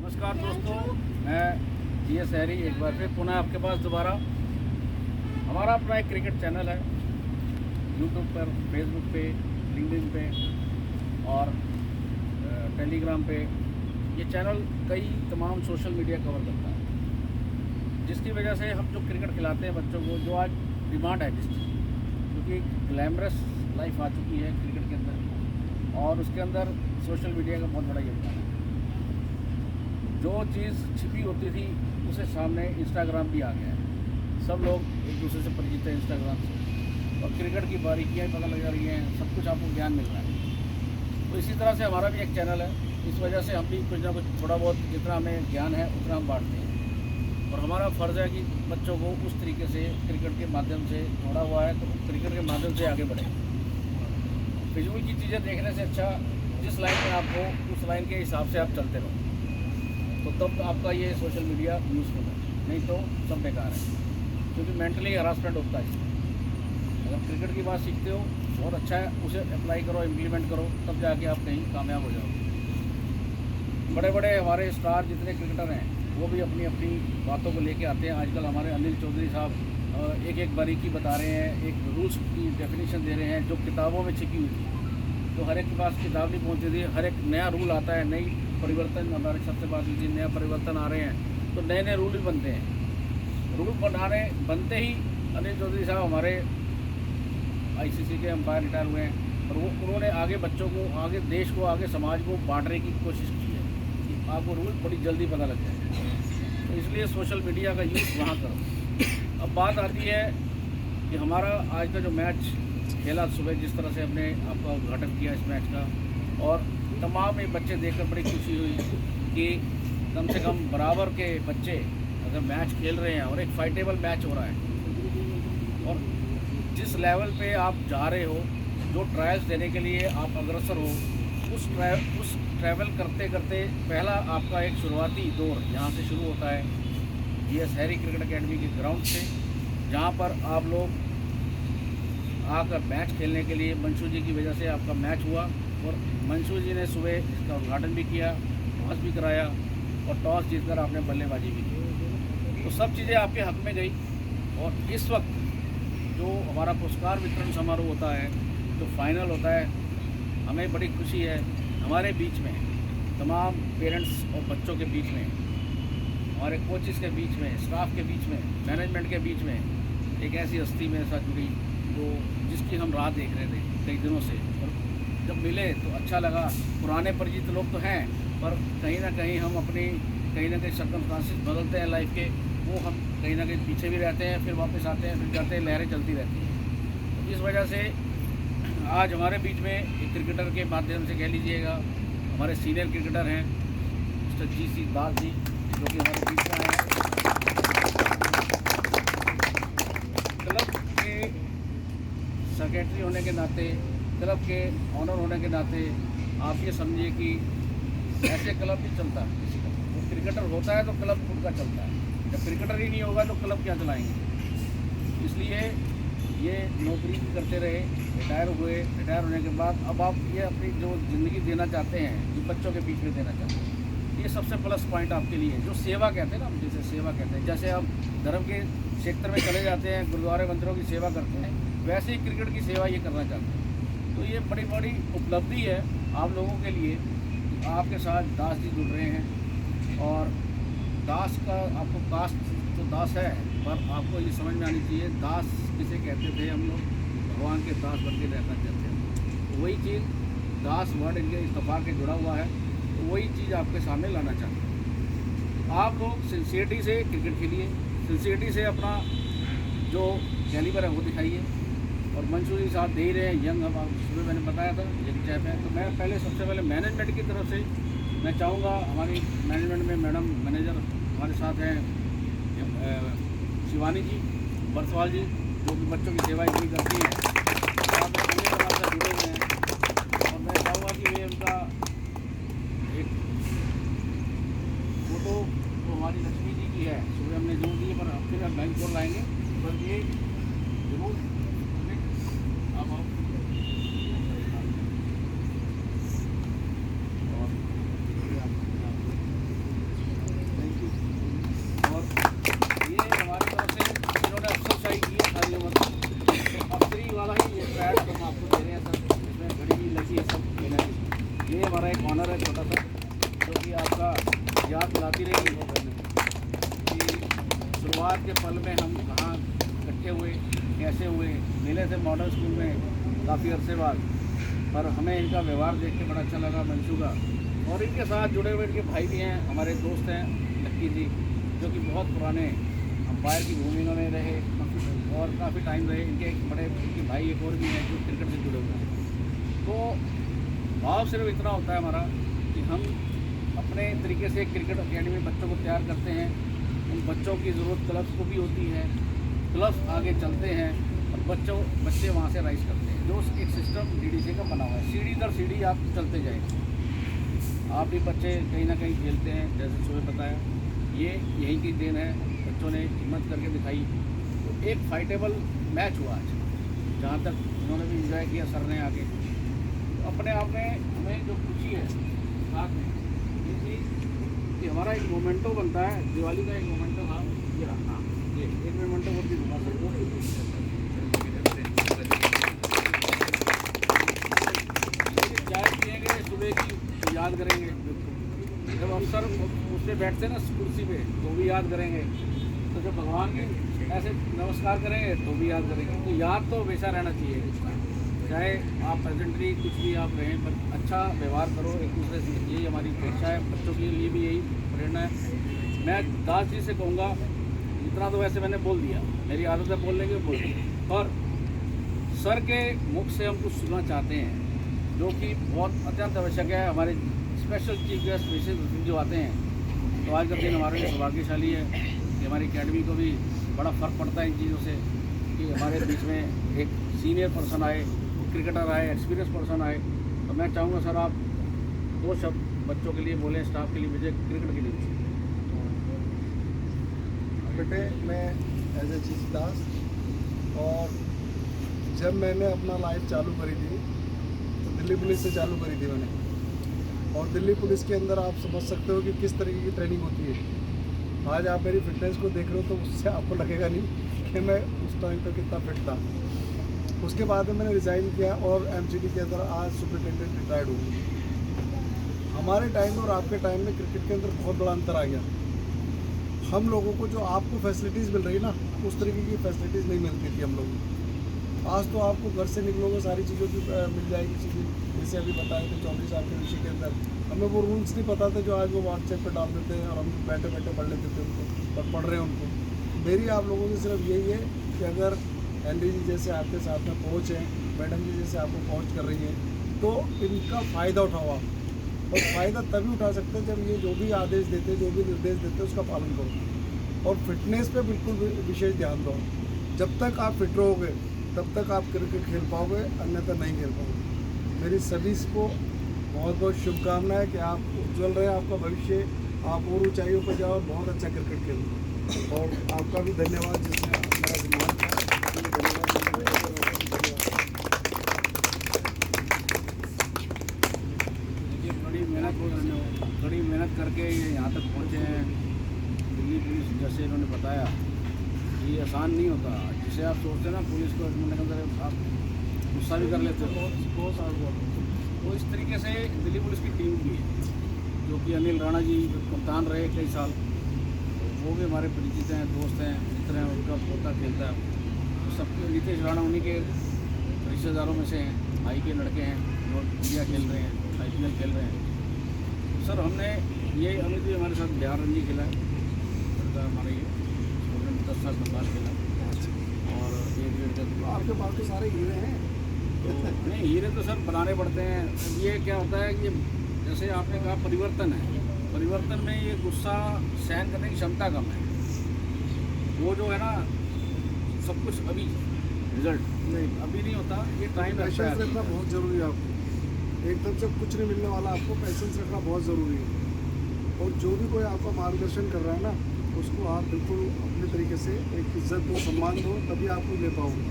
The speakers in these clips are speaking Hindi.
नमस्कार दोस्तों, मैं जीएस हैरी एक बार फिर पुनः आपके पास दोबारा। हमारा अपना एक क्रिकेट चैनल है यूट्यूब पर, फेसबुक पे, लिंक्डइन पे और टेलीग्राम पे। ये चैनल कई तमाम सोशल मीडिया कवर करता है, जिसकी वजह से हम जो क्रिकेट खिलाते हैं बच्चों को, जो आज डिमांड है जिसकी, क्योंकि ग्लैमरस लाइफ आ चुकी है क्रिकेट के अंदर और उसके अंदर सोशल मीडिया का बहुत बड़ा योगदान है। जो चीज़ छिपी होती थी उसे सामने इंस्टाग्राम भी आ गया है। सब लोग एक दूसरे से परिचित हैं इंस्टाग्राम से और क्रिकेट की बारीकियाँ पता लगा रही हैं, सब कुछ आपको ज्ञान मिल रहा है। तो इसी तरह से हमारा भी एक चैनल है, इस वजह से हम भी कुछ ना कुछ थोड़ा बहुत जितना हमें ज्ञान है उतना हम बांटते हैं और हमारा फ़र्ज़ है कि बच्चों को उस तरीके से क्रिकेट के माध्यम से जोड़ा हुआ है तो क्रिकेट के माध्यम से आगे बढ़े। फिजूल की चीज़ें देखने से अच्छा जिस लाइन में आप हो उस लाइन के हिसाब से आप चलते रहो, तो तब आपका ये सोशल मीडिया यूज़फुल है, नहीं तो सब बेकार है। क्योंकि मेंटली हरासमेंट होता है। अगर क्रिकेट की बात सीखते हो बहुत अच्छा है, उसे अप्लाई करो, इम्प्लीमेंट करो, तब जाके आप कहीं कामयाब हो जाओगे। बड़े बड़े हमारे स्टार जितने क्रिकेटर हैं वो भी अपनी अपनी बातों को लेके आते हैं। आजकल हमारे अनिल चौधरी साहब एक एक बारीकी बता रहे हैं, एक रूल्स की डेफिनेशन दे रहे हैं जो किताबों में छिपी हुई थी। तो हर एक के पास किताब नहीं पहुँचती थी, हर एक नया रूल आता है, नई परिवर्तन, हमारे सबसे बात कीजिए, नया परिवर्तन आ रहे हैं तो नए नए रूल भी बनते हैं। रूल बनते ही अनिल चौधरी साहब हमारे आईसीसी के अंपायर रिटायर हुए हैं और वो उन्होंने आगे बच्चों को, आगे देश को, आगे समाज को बांटने की कोशिश की है कि आपको रूल बड़ी जल्दी पता लग जाए। तो इसलिए सोशल मीडिया का यूज़ वहाँ करो। अब बात आती है कि हमारा आज का जो मैच खेला सुबह, जिस तरह से हमने आपका उद्घाटन किया इस मैच का, और तमाम ये बच्चे देखकर बड़ी खुशी हुई कि कम से कम बराबर के बच्चे अगर मैच खेल रहे हैं और एक फाइटेबल मैच हो रहा है और जिस लेवल पे आप जा रहे हो, जो ट्रायल्स देने के लिए आप अग्रसर हो, उस ट्रैवल करते करते पहला आपका एक शुरुआती दौर यहाँ से शुरू होता है जीएस हैरी क्रिकेट एकेडमी के ग्राउंड से, जहाँ पर आप लोग आकर मैच खेलने के लिए मंशू जी की वजह से आपका मैच हुआ और मंशू जी ने सुबह इसका उद्घाटन भी किया, टॉस भी कराया और टॉस जीतकर आपने बल्लेबाजी भी की। तो सब चीज़ें आपके हक में गई और इस वक्त जो हमारा पुरस्कार वितरण समारोह होता है, जो फाइनल होता है, हमें बड़ी खुशी है हमारे बीच में, तमाम पेरेंट्स और बच्चों के बीच में, हमारे कोचिज़ के बीच में, स्टाफ के बीच में, मैनेजमेंट के बीच में एक ऐसी हस्ती मेरे साथ जुड़ी जो जिसकी हम राह देख रहे थे कई दिनों से। और जब मिले तो अच्छा लगा। पुराने परिचित लोग तो हैं पर कहीं ना कहीं हम अपनी कहीं ना कहीं सर्कमस्टांसेस बदलते हैं लाइफ के, वो हम कहीं ना कहीं पीछे भी रहते हैं, फिर वापस आते हैं, फिर जाते हैं, लहरें चलती रहती हैं। तो इस वजह से आज हमारे बीच में एक क्रिकेटर के माध्यम से कह लीजिएगा, हमारे सीनियर क्रिकेटर हैं मिस्टर जी.सी. दास जी, जो कि हमारे बीच में आए हैं। क्लब के सेक्रेटरी होने के नाते, क्लब के ऑनर होने के नाते आप ये समझिए कि ऐसे क्लब नहीं चलता किसी का। वो क्रिकेटर होता है तो क्लब खुद का चलता है, जब क्रिकेटर ही नहीं होगा तो क्लब क्या चलाएंगे। इसलिए ये नौकरी करते रहे, रिटायर हुए, रिटायर होने के बाद अब आप ये अपनी जो ज़िंदगी देना चाहते हैं, जो बच्चों के बीच में देना चाहते हैं, ये सबसे प्लस पॉइंट आपके लिए है। जो सेवा कहते हैं ना, हम जैसे सेवा कहते हैं, जैसे हम धर्म के क्षेत्र में चले जाते हैं, गुरुद्वारे मंदिरों की सेवा करते हैं, वैसे ही क्रिकेट की सेवा ये करना चाहते हैं। तो ये बड़ी बड़ी उपलब्धि है आप लोगों के लिए। आपके साथ दास जी जुड़ रहे हैं और दास का आपको कास्ट तो दास है, पर आपको ये समझ में आनी चाहिए दास किसे कहते थे। हम लोग भगवान के दास बन के रहना चाहते हैं, तो वही चीज़ दास वर्ड इनके इस्तेफा के जुड़ा हुआ है, तो वही चीज़ आपके सामने लाना चाहते हैं। आप लोग सिंसियरिटी से क्रिकेट खेलिए, सिंसियरिटी से अपना जो कैलिबर है वो दिखाइए। और मंशू जी साथ दे ही रहे हैं, यंग, अब सुबह मैंने बताया था यंग चैप है। तो मैं पहले सबसे पहले मैनेजमेंट की तरफ से मैं चाहूँगा, हमारी मैनेजमेंट में मैडम मैनेजर हमारे साथ हैं शिवानी जी बरसवाल जी, जो कि बच्चों की सेवा इतनी करती हैं, आप हमारे साथ जुड़े हुए हैं। और मैं चाहूँगा कि वे उनका एक फ़ोटो तो हमारी लक्ष्मी जी की है, सुबह हमने जोड़ दी, पर फिर हम बैंक को लाएँगे, पर ये जरूर आप आपका याद दिलाती रहेगी कि शुरुआत के पल में हम कहाँ इकट्ठे हुए, कैसे हुए। मिले थे मॉडल स्कूल में काफ़ी अरसे बाद, पर हमें इनका व्यवहार देख के बड़ा अच्छा लगा मंशू का। और इनके साथ जुड़े हुए इनके भाई भी हैं, हमारे दोस्त हैं लक्की जी, जो कि बहुत पुराने अंपायर की भूमिका में रहे और काफ़ी टाइम रहे। इनके एक बड़े इनके भाई एक और भी हैं जो क्रिकेट से जुड़े हुए हैं। तो भाव सिर्फ इतना होता है हमारा कि हम अपने तरीके से क्रिकेट अकेडमी बच्चों को तैयार करते हैं। उन बच्चों की ज़रूरत क्लब्स को भी होती है, क्लब्स आगे चलते हैं और बच्चे वहाँ से राइज करते हैं। जो एक सिस्टम डीडीसी का बना हुआ है, सीढ़ी दर सीढ़ी आप चलते जाएंगे। आप भी बच्चे कहीं ना कहीं खेलते हैं, जैसे सुबह बताया, ये यहीं की देन है। बच्चों ने हिम्मत करके दिखाई। तो एक फाइटेबल मैच हुआ आज, जहाँ तक उन्होंने भी इंजॉय किया सर ने आके। तो अपने आप में हमें जो खुशी है साथ में ये थी कि हमारा एक मोमेंटो बनता है। दिवाली का एक मोमेंटो था, ये रहा, ये एक मोमेंटो बहुत ही घुमा सकते चाय पिएंगे सुबह की तो याद करेंगे। जब हम सर उससे बैठते हैं ना कुर्सी पे तो भी याद करेंगे। तो जब भगवान की ऐसे नमस्कार करेंगे तो भी याद करेंगे। तो याद तो हमेशा रहना चाहिए, चाहे आप प्रेजेंटली कुछ भी आप रहें, पर अच्छा व्यवहार करो एक दूसरे से। यही हमारी अपेक्षा है, बच्चों के लिए भी यही प्रेरणा है। मैं दास जी से कहूँगा, इतना तो वैसे मैंने बोल दिया, मेरी आदत है बोलने की, बोल पर सर के मुख से हम कुछ सुनना चाहते हैं जो कि बहुत अत्यंत आवश्यक है। हमारे स्पेशल चीफ गेस्ट विशेष अतिथि जो आते हैं, तो आज का दिन हमारे लिए सौभाग्यशाली है कि हमारी अकेडमी को भी बड़ा फ़र्क पड़ता है इन चीज़ों से कि हमारे बीच में एक सीनियर पर्सन आए, क्रिकेटर आए, एक्सपीरियंस पर्सन आए। तो मैं चाहूँगा सर आप 2 शब्द बच्चों के लिए बोलें, स्टाफ के लिए, विजय क्रिकेट के लिए। बेटे, मैं एज ए चीफ दास, और जब मैंने अपना लाइफ चालू करी थी तो दिल्ली पुलिस से चालू करी थी मैंने। और दिल्ली पुलिस के अंदर आप समझ सकते हो कि किस तरीके की ट्रेनिंग होती है। आज आप मेरी फिटनेस को देख रहे हो तो उससे आपको लगेगा नहीं कि मैं उस टाइम पर कितना फिट था। उसके बाद में मैंने रिज़ाइन किया और एमसीडी के अंदर आज सुपरिटेंडेंट रिटायर्ड हूँ। हमारे टाइम और आपके टाइम में क्रिकेट के अंदर बहुत बड़ा अंतर आ गया। हम लोगों को जो आपको फैसिलिटीज़ मिल रही ना, उस तरीके की फैसिलिटीज़ नहीं मिलती थी हम लोगों को। आज तो आपको घर से निकलोगे सारी चीज़ों की मिल जाएगी चीज़ें। जैसे अभी बताए थे 24 साल के विषय के अंदर हमें वो रूल्स नहीं पता थे जो आज वो व्हाट्सएप पे डाल देते हैं और हम बैठे बैठे पढ़ लेते थे उनको, और पढ़ रहे हैं उनको। मेरी आप लोगों से सिर्फ यही है कि अगर एनडी जी जैसे आपके साथ में कोच हैं, मैडम जी जैसे आपको कोच कर रही हैं, तो इनका फ़ायदा उठाओ आप। और फ़ायदा तभी उठा सकते हैं जब ये जो भी आदेश देते, जो भी निर्देश देते उसका पालन करो। और फिटनेस पे बिल्कुल विशेष ध्यान दो। जब तक आप फिट रहोगे तब तक आप क्रिकेट खेल पाओगे, अन्यथा नहीं खेल पाओगे। मेरी सभी को बहुत बहुत शुभकामनाएं कि आप उज्जवल रहे, आपका भविष्य, आप और ऊंचाइयों पर जाओ, बहुत अच्छा क्रिकेट खेलो। और आपका भी धन्यवाद जिसने मेरा सम्मान किया। बड़ी मेहनत करके ये यहाँ तक पहुँचे हैं। दिल्ली पुलिस जैसे इन्होंने बताया, ये आसान नहीं होता। जिसे आप सोचते हैं ना पुलिस को आप गुस्सा भी कर लेते हो, बहुत हार्ड वर्क। तो इस तरीके से दिल्ली पुलिस की टीम भी है, जो कि अनिल राणा जी कप्तान रहे कई साल, तो वो भी हमारे परिचित हैं, दोस्त हैं, मित्र हैं। उनका पोता खेलता है, तो सबके नितेश राणा उन्हीं के रिश्तेदारों में से हैं, भाई के लड़के हैं जो इंडिया खेल रहे हैं, IPL खेल रहे हैं। सर हमने ये अमित भी हमारे साथ बिहार रणजी खेला है, लड़का हमारे ये 10 साल का बाहर खेला, और 1-1.5 का। आपके पास तो सारे हीरे हैं। तो नहीं, हीरे तो सर बनाने पड़ते हैं। ये क्या होता है कि जैसे आपने कहा परिवर्तन है, परिवर्तन में ये गुस्सा सहन करने की क्षमता कम है। वो जो है ना सब कुछ अभी रिजल्ट नहीं, अभी नहीं होता, ये टाइम पैशंस रखना बहुत ज़रूरी है आपको। एकदम से कुछ नहीं मिलने वाला, आपको पैशंस रखना बहुत ज़रूरी है। और जो भी कोई आपका मार्गदर्शन कर रहा है ना, उसको आप बिल्कुल अपने तरीके से एक इज्जत दो, सम्मान दो, तभी आपको ले पाओगे।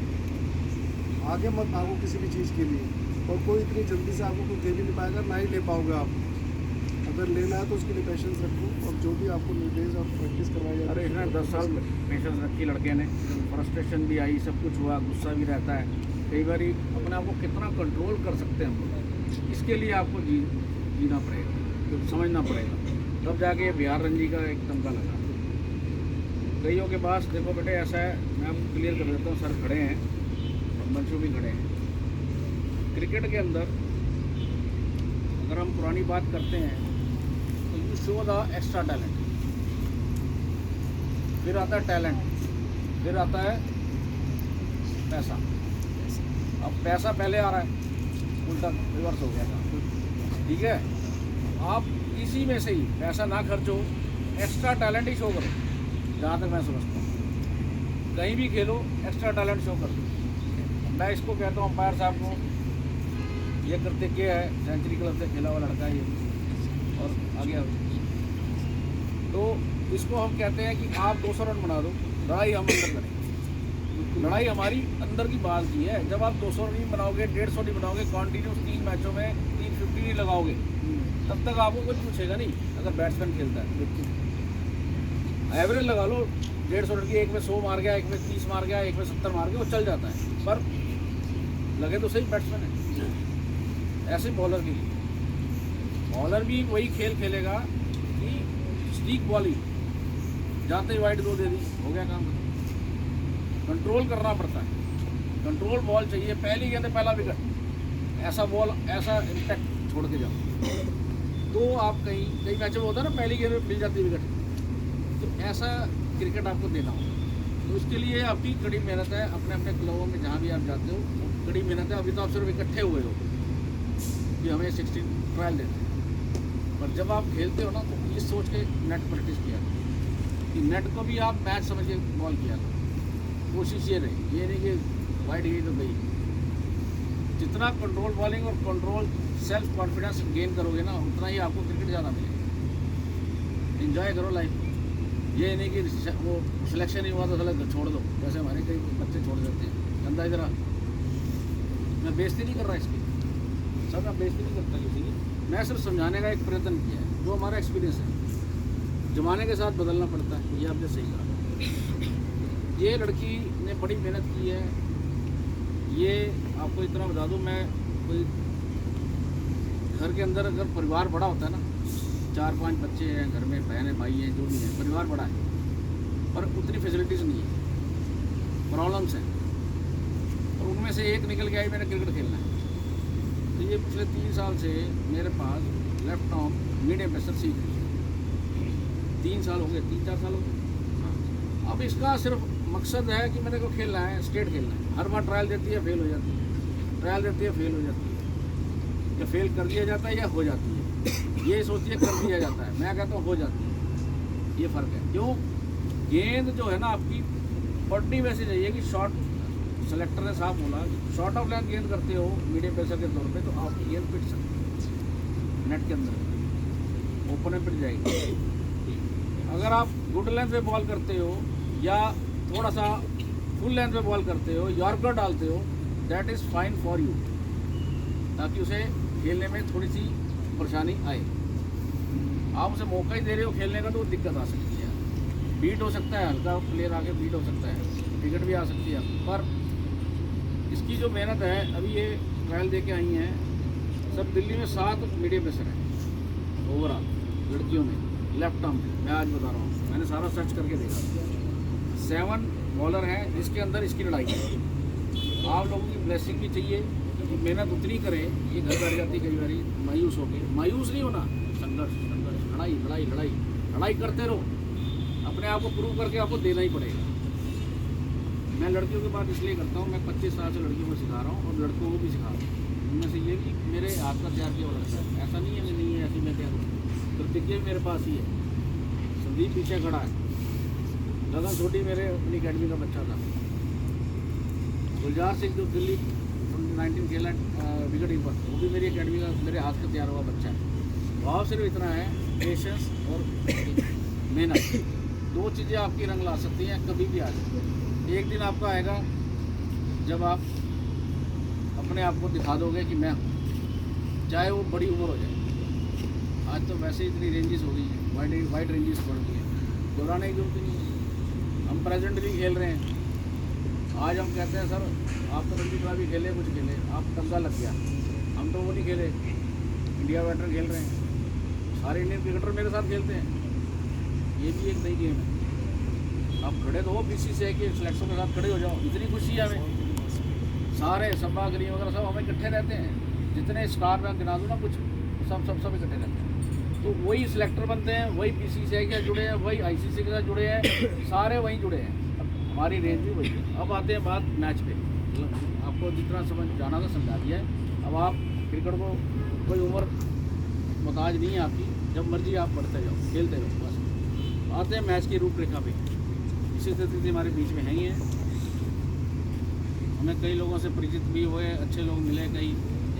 आगे मत भागो किसी भी चीज़ के लिए, और कोई इतनी जल्दी से आपको कुछ दे भी नहीं पाएगा, ना ही ले पाओगे आप। अगर लेना है तो उसके लिए पेशेंस रखो, और जो भी आपको निर्देश और प्रैक्टिस करवाई जाए। अरे इन्होंने 10 साल पेशेंस रखी लड़के ने, फ्रस्ट्रेशन भी आई, सब कुछ हुआ, गुस्सा भी रहता है कई बार। अपने आप को कितना कंट्रोल कर सकते हैं हम लोग, इसके लिए आपको जीना पड़ेगा, समझना पड़ेगा। तब जाके ये बिहार रणजी का एक तमगा लगा। कईयों के पास देखो बेटे ऐसा है, मैं आपको क्लियर कर देता हूँ, सर खड़े हैं और मंचू भी खड़े हैं। क्रिकेट के अंदर अगर हम पुरानी बात करते हैं तो you show the extra talent, फिर आता है टैलेंट, फिर आता है पैसा। अब पैसा पहले आ रहा है, उल्टा रिवर्स हो गया था, ठीक है। आप इसी में से ही पैसा ना खर्चो, एक्स्ट्रा टैलेंट ही शो करो। जहाँ तक मैं समझता हूँ कहीं भी खेलो एक्स्ट्रा टैलेंट शो करो। मैं इसको कहता हूँ अंपायर साहब को, ये करते क्या है, सेंचुरी क्लब से खेला हुआ लड़का ये और आ गया। तो इसको हम कहते हैं कि आप 200 रन बना दो, लड़ाई हम अंदर करेंगे। लड़ाई हमारी अंदर की बात की है। जब आप 200 नहीं बनाओगे, 150 नहीं बनाओगे, कॉन्टीन्यूस 3 मैचों में 350 नहीं लगाओगे, तब तक आपको कुछ पूछेगा नहीं। अगर बैट्समैन खेलता है एवरेज लगा लो, 150 रन की, एक में 100 मार गया, एक में 30 मार गया, एक में 70 मार गया, वो चल जाता है। पर लगे तो सही बैट्समैन है। ऐसे बॉलर के लिए, बॉलर भी वही खेल खेलेगा कि स्टीक बॉलिंग, जाते ही वाइड 2 दे दी, हो गया काम। कंट्रोल करना पड़ता है, कंट्रोल बॉल चाहिए। पहली गेंद पहला विकेट, ऐसा बॉल, ऐसा इम्पैक्ट छोड़ के जाओ तो आप कई मैचों में होता है ना, पहली गेंद में मिल जाती है विकेट। तो ऐसा क्रिकेट आपको देना होगा। तो उसके लिए आपकी कड़ी मेहनत है। अपने अपने क्लबों में जहाँ भी आप जाते हो कड़ी मेहनत है। अभी तो आप सिर्फ इकट्ठे हुए हो कि हमें 16 ट्रायल देते हैं, पर जब आप खेलते हो ना तो ये सोच के नेट प्रैक्टिस किया कि नेट को भी आप मैच समझ के बॉल किया करो। कोशिश ये रही, ये नहीं कि वाइड गई तो गई। जितना कंट्रोल बॉलिंग और कंट्रोल सेल्फ कॉन्फिडेंस गेन करोगे ना, उतना ही आपको क्रिकेट ज़्यादा मिलेगा। एंजॉय करो लाइफ। ये नहीं कि वो सिलेक्शन नहीं हुआ तो साला छोड़ दो, जैसे हमारे कई बच्चे छोड़ देते हैं। गंदा इधर मैं बेइज्जती नहीं कर रहा इसकी, सर मैं बेइज्जती नहीं करता किसी की। मैं सिर्फ समझाने का एक प्रयत्न किया है, जो हमारा एक्सपीरियंस है। ज़माने के साथ बदलना पड़ता है, ये आपने सही कहा। ये लड़की ने बड़ी मेहनत की है। ये आपको इतना बता दूँ, मैं कोई घर के अंदर अगर परिवार बड़ा होता है ना, 4-5 बच्चे हैं घर में, बहनें भाई हैं, जो भी है, परिवार बड़ा है, पर उतनी फैसिलिटीज़ नहीं है, प्रॉब्लम्स हैं। और उनमें से एक निकल के आई, मैंने क्रिकेट खेलना है। तो ये पिछले 3 साल से मेरे पास लेफ्ट आर्म मीडियम पेसर सीख रही है। 3 साल हो गए, 3-4 साल हो गए। अब इसका सिर्फ मकसद है कि मेरे को खेलना है, स्टेट खेलना है। हर बार ट्रायल देती है, फेल हो जाती है, ट्रायल देती है, फेल हो जाती है, या फेल कर दिया जाता है या हो जाती है। ये सोचती है कर दिया जाता है, मैं कहता हूँ हो जाती है। ये फ़र्क है। क्यों? गेंद जो है ना आपकी पड़नी वैसे चाहिए कि शॉर्ट, सेलेक्टर ने साफ बोला, शॉर्ट ऑफ लेंथ गेंद करते हो मीडियम पेसर के तौर पे, तो आपकी गेंद पिट सकती है नेट के अंदर, ओपन में पिट जाएगी। अगर आप गुड लेंथ पे बॉल करते हो या थोड़ा सा फुल लेंथ पे बॉल करते हो, यॉर्कर डालते हो, that is fine for you, ताकि उसे खेलने में थोड़ी सी परेशानी आए। आप उसे मौका ही दे रहे हो खेलने का तो दिक्कत आ सकती है। बीट हो सकता है, हल्का प्लेयर आगे बीट हो सकता है, विकेट भी आ सकती है। पर इसकी जो मेहनत है, अभी ये ट्रायल दे के आई हैं सब। दिल्ली में 7 मीडियम पेसर हैं ओवरऑल लड़कियों में, लेफ्ट आर्म में। मैं आज बता रहा हूँ, मैंने सारा सर्च करके देखा। 7 बॉलर हैं जिसके अंदर इसकी लड़ाई है। आप लोगों की ब्लेसिंग भी चाहिए कि मेहनत उतनी करें। ये घर बैठ जाती कई बार मायूस होके। मायूस नहीं होना, संघर्ष संघर्ष, लड़ाई लड़ाई लड़ाई लड़ाई करते रहो। अपने आप को प्रूव करके आपको देना ही पड़ेगा। मैं लड़कियों की बात इसलिए करता हूँ, मैं 25 साल से लड़कियों को सिखा रहा हूँ और लड़कों को भी सिखा रहा हूँ। उनमें से ये भी मेरे हाथ का तैयार किया हुआ लड़का है, ऐसा नहीं है कि नहीं है, ऐसी मैं तैयार हूँ। प्रतिज्ञा भी मेरे पास ही है, संदीप पीछे खड़ा है, गगन छोटी मेरे अपनी अकेडमी का बच्चा था, गुलजार सिंह जो दिल्ली 19 खेला विकेट कीपर, वो भी मेरी अकेडमी का, मेरे हाथ का तैयार हुआ बच्चा है। भाव सिर्फ इतना है, पेशेंस और मेहनत, 2 चीज़ें आपकी रंग ला सकती हैं, कभी भी आ सकती है। एक दिन आपका आएगा जब आप अपने आप को दिखा दोगे कि मैं हूँ, चाहे वो बड़ी उम्र हो जाए। आज तो वैसे ही इतनी रेंजेस हो गई हैं, वाइड रेंजेस बढ़ गई हैं, दोहराने की जरूरत नहीं है। हम प्रेजेंटली खेल रहे हैं। आज हम कहते हैं सर आप तो रणजी ट्रॉफी खेले, कुछ खेले, आप तमगा लग गया। हम तो वो नहीं खेले, इंडिया वेटर खेल रहे हैं। सारे इंडियन क्रिकेटर मेरे साथ खेलते हैं। ये भी एक नई गेम है। आप खड़े तो हो बीसी से कि सिलेक्शन के साथ खड़े हो जाओ, इतनी खुशी है हमें। सारे सब्बा गली वगैरह सब हमें इकट्ठे रहते हैं, जितने स्टार मैं गिना दूँ ना कुछ, सब इकट्ठे रहते हैं। तो वही सिलेक्टर बनते हैं, वही बीसीसीआई के साथ जुड़े हैं, वही आईसीसी के साथ जुड़े हैं, सारे वहीं जुड़े हैं। अब हमारी रेंज भी वही है। अब आते हैं बात मैच पे। आपको जितना समझ जाना था समझा दिया है। अब आप क्रिकेट को कोई उम्र मोहताज नहीं है आपकी, जब मर्जी आप बढ़ते जाओ, खेलते रहो बस। आते हैं मैच की रूपरेखा पे। इसी स्थिति हमारे बीच में है ही है। हमें कई लोगों से परिचित भी हुए, अच्छे लोग मिले, कई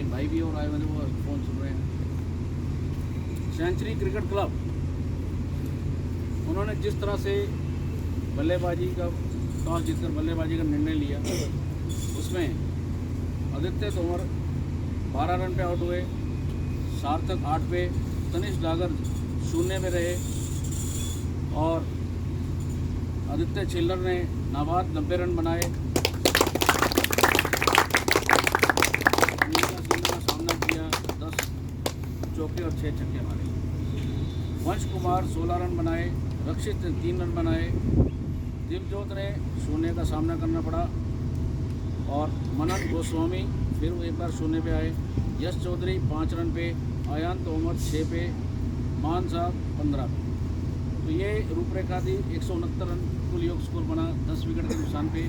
एक भाई भी और आए हुए, वो फ़ोन सुन रहे हैं। सेंचुरी क्रिकेट क्लब, उन्होंने जिस तरह से बल्लेबाजी का टॉस जीतकर बल्लेबाजी का निर्णय लिया, उसमें आदित्य तोमर 12 रन पे आउट हुए, सार्थक 8 पे, तनिष डागर 0 में रहे और आदित्य छिल्लर ने नाबाद 90 रन बनाए। का सामना किया, 10 चौके और 6 छक्के मारे। वंश कुमार 16 रन बनाए, रक्षित ने 3 रन बनाए, दिवजोत ने 0 का सामना करना पड़ा और मनन गोस्वामी फिर वो एक बार 0 पे आए। यश चौधरी 5 रन पे, आयान तोमर 6 पे, मान साहब 15 पे। तो ये रूपरेखा थी। 169 रन कुल योग स्कोर बना, 10 विकेट के नुकसान पे।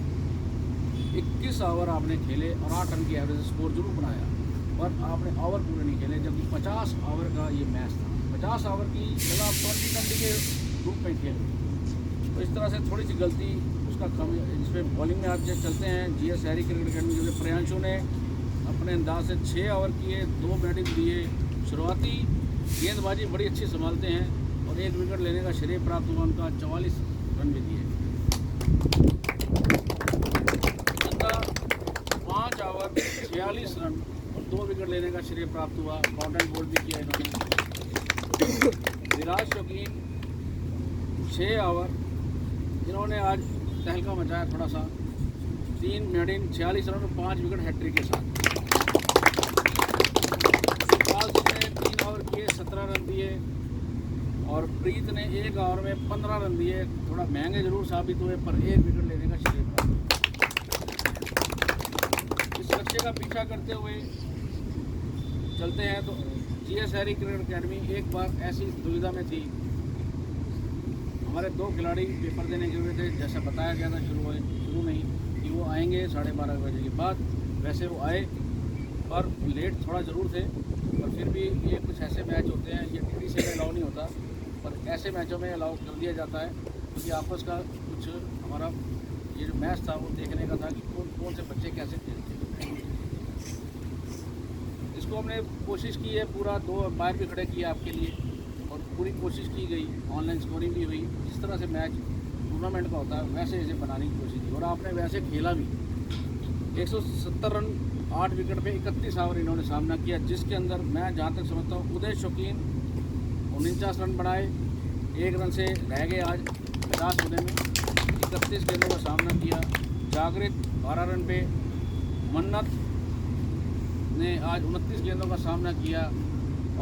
21 ओवर आपने खेले और 8 रन की एवरेज स्कोर जरूर बनाया, पर आपने ओवर पूरे नहीं खेले, जबकि 50 ओवर का ये मैच था। 50 ओवर की जगह आप 20 के रूप में खेले, तो इस तरह से थोड़ी सी गलती उसका कम। इसमें बॉलिंग में आप चलते हैं, जीएस हैरी क्रिकेट अकेडमी के प्रियांशु ने अपने अंदाज से 6 ओवर किए, 2 बैटिंग दिए। शुरुआती गेंदबाजी बड़ी अच्छी संभालते हैं और 1 विकेट लेने का श्रेय प्राप्त हुआ उनका। 44 रन भी दिए। 5 ओवर 46 रन और 2 विकेट लेने का श्रेय प्राप्त हुआ। कॉटन बोल्ड भी किया इन्होंने। विराज शौकीन 6 ओवर, इन्होंने आज तहलका मचाया थोड़ा सा। 3 मेडिन 46 रन और 5 विकेट हैट्रिक के साथ। सुखपाल सिंह ने 3 ओवर किए, 17 रन दिए और प्रीत ने 1 ओवर में 15 रन दिए। थोड़ा महंगे जरूर साबित हुए, पर 1 विकेट लेने का श्रेय प्राप्त। इस लक्ष्य का पीछा करते हुए चलते हैं तो जीएस हैरी क्रिकेट अकेडमी एक बार ऐसी दुविधा में थी। हमारे 2 खिलाड़ी पेपर देने के हुए थे, जैसा बताया गया था शुरू में ही कि वो आएंगे 12:30 बजे के बाद। वैसे वो आए, पर लेट थोड़ा ज़रूर थे, पर फिर भी ये कुछ ऐसे मैच होते हैं, ये टीटी से अलाउ नहीं होता, पर ऐसे मैचों में अलाउ कर दिया जाता है, क्योंकि आपस का कुछ हमारा ये जो मैच था वो देखने का था कि कौन से बच्चे कैसे खेलते हैं। इसको हमने कोशिश की है, पूरा 2 अंपायर भी खड़े किए आपके लिए और पूरी कोशिश की गई, ऑनलाइन स्कोरिंग भी हुई। जिस तरह से मैच टूर्नामेंट का होता है वैसे इसे बनाने की कोशिश की और आपने वैसे खेला भी। 170 रन 8 विकेट पे 31 ओवर इन्होंने सामना किया, जिसके अंदर मैं जहाँ तक समझता हूँ उदय शौकीन 49 रन बनाए, 1 रन से रह गए आज 50 होने में। 31 गेंदों का सामना किया। जागृत 12 रन पे, मन्नत ने आज 29 गेंदों का सामना किया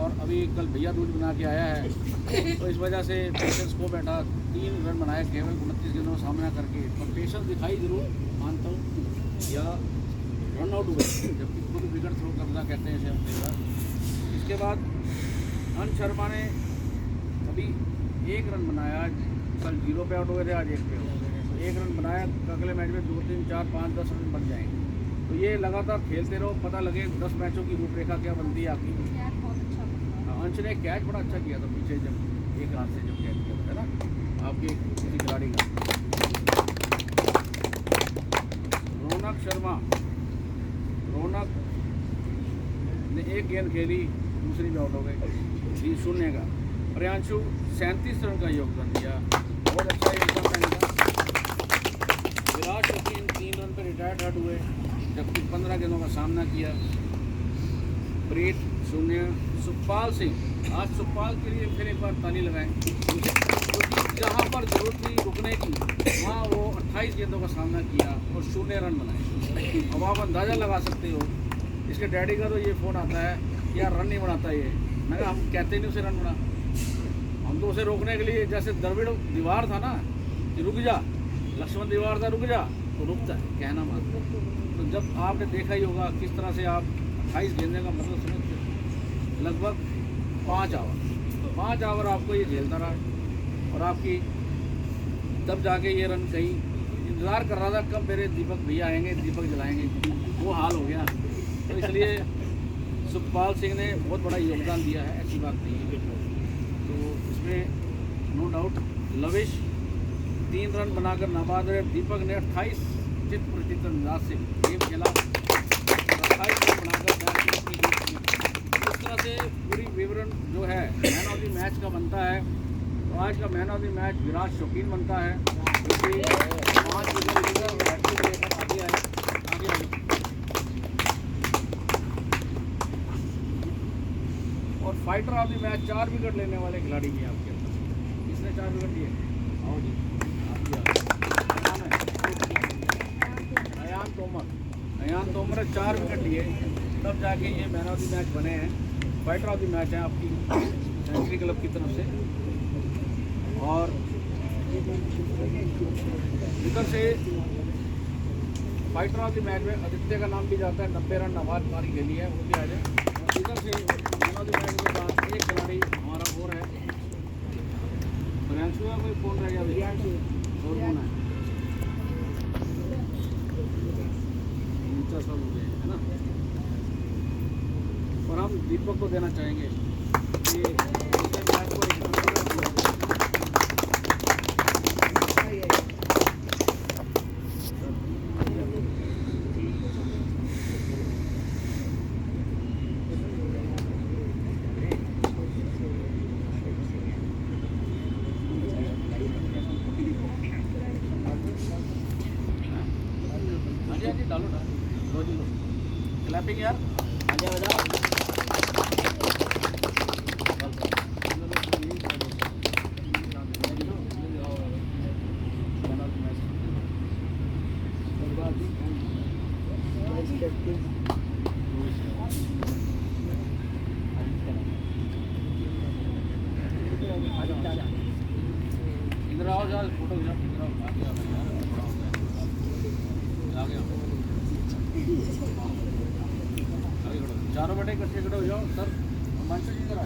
और अभी कल भैया दूज बना के आया है, तो इस वजह से पेशेंस को बैठा 3 रन बनाए केवल 29 गेंदों का सामना करके। और पेशेंस दिखाई जरूर मानता हूँ, या रन आउट हुए, जबकि खुद विकेट थ्रो करना कहते हैं इसे हम प्लेयर। इसके बाद अंश शर्मा ने अभी 1 रन बनाया, कल 0 पे आउट हुए थे, आज 1 पे हो गए, तो 1 रन बनाया। अगले मैच में 2, 3, 4, 5, 10 रन बन जाएंगे। तो ये लगातार खेलते रहो, पता लगे 10 मैचों की रूपरेखा क्या बनती है आपकी। अंश ने कैच बड़ा अच्छा किया था पीछे, जब एक हाथ से जब कैच किया था ना आपके किसी खिलाड़ी का। रौनक शर्मा, रौनक ने 1 गेंद खेली, दूसरी में आउट हो गए 0 का। प्रियांशु 37 रन का योगदान दिया, बहुत अच्छा योगदान था। विराज शौकीन 3 रन पर रिटायर्ड हट हुए, जबकि 15 गेंदों का सामना किया। प्रीत 0। सुखपाल सिंह, आज सुखपाल के लिए फिर एक बार ताली लगाएं, क्योंकि जहाँ पर जरूरत थी रुकने की वहाँ वो 28 गेंदों का सामना किया और 0 रन बनाए। अब आप अंदाज़ा लगा सकते हो, इसके डैडी का तो ये फ़ोन आता है यार रन नहीं बनाता ये। मैं कहा हम कहते नहीं उसे रन बना, हम तो उसे रोकने के लिए, जैसे द्रविड़ दीवार था ना कि रुक जा, लक्ष्मण दीवार था रुक जा, तो रुकता है कहना मात्र। तो जब आपने देखा ही होगा किस तरह से आप 28 गेंदे का मतलब समझते हो, लगभग 5 आवर आपको ये झेलता रहा और आपकी तब जाके ये रन कहीं इंतज़ार कर रहा था कब मेरे दीपक भैया आएंगे, दीपक जलाएंगे, वो हाल हो गया। तो इसलिए सुखपाल सिंह ने बहुत बड़ा योगदान दिया है, ऐसी बात नहीं है। तो इसमें नो डाउट लविश 3 रन बनाकर नाबाद रहे। दीपक ने 28 चित प्रतिशत अंदाज से गेम खेला, 28 रन बनाकर मैच अपनी जीत की। इस तरह से पूरी विवरण जो है मैन ऑफ द मैच का बनता है। तो आज का man of the match Virat शौकीन बनता है, क्योंकि 5 विकेट लेकर बैटिंग लेकर आगे आए। और fighter of the match 4 wicket लेने वाले खिलाड़ी भी आपके अंदर, किसने 4 विकेट लिए? आओ जी, अयान तोमर ने 4 विकेट लिए, तब जाके ये मैन ऑफ द मैच बने हैं। फाइटर ऑफ द मैच है आपकी सेंचुरी क्लब की तरफ से। और इधर से फाइटर ऑफ द मैच में आदित्य का नाम भी जाता है, 90 रन नवाज मारी खेली है, वो भी आ जाए। और इधर से मैन ऑफ द मैच के बाद एक खिलाड़ी हमारा और है प्रियांशु, है कोई कौन रह गया? और कौन है? सब हो गए है ना। और हम दीपक को देना चाहेंगे कि मैच को डालो क्लैपिंग यार, आगे बजाओ। इधर आओ यार, फोटो खिंचाओ, इधर आओ, आगे आओ यार, आगे आओ, चारों बेटे इकट्ठे खड़े हो जाओ। सर मंच जी जरा,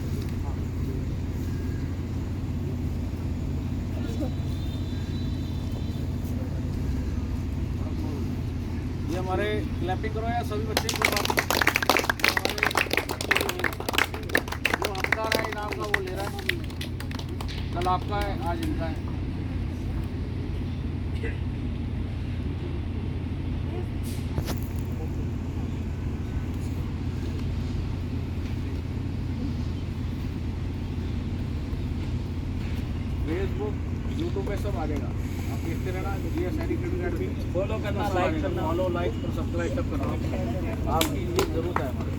ये हमारे क्लैपिंग करो यार सभी बच्चे को। जो हकदार है इनाम का वो ले रहा है, कल आपका है आज इनका है। फेसबुक यूट्यूब पे सब आ जाएगा, आप देखते रहना। ये सैनिक क्रिकेट भी फॉलो करना, लाइक करना, फॉलो लाइक और सब्सक्राइब सब करना, आपकी ये जरूरत है हमारे।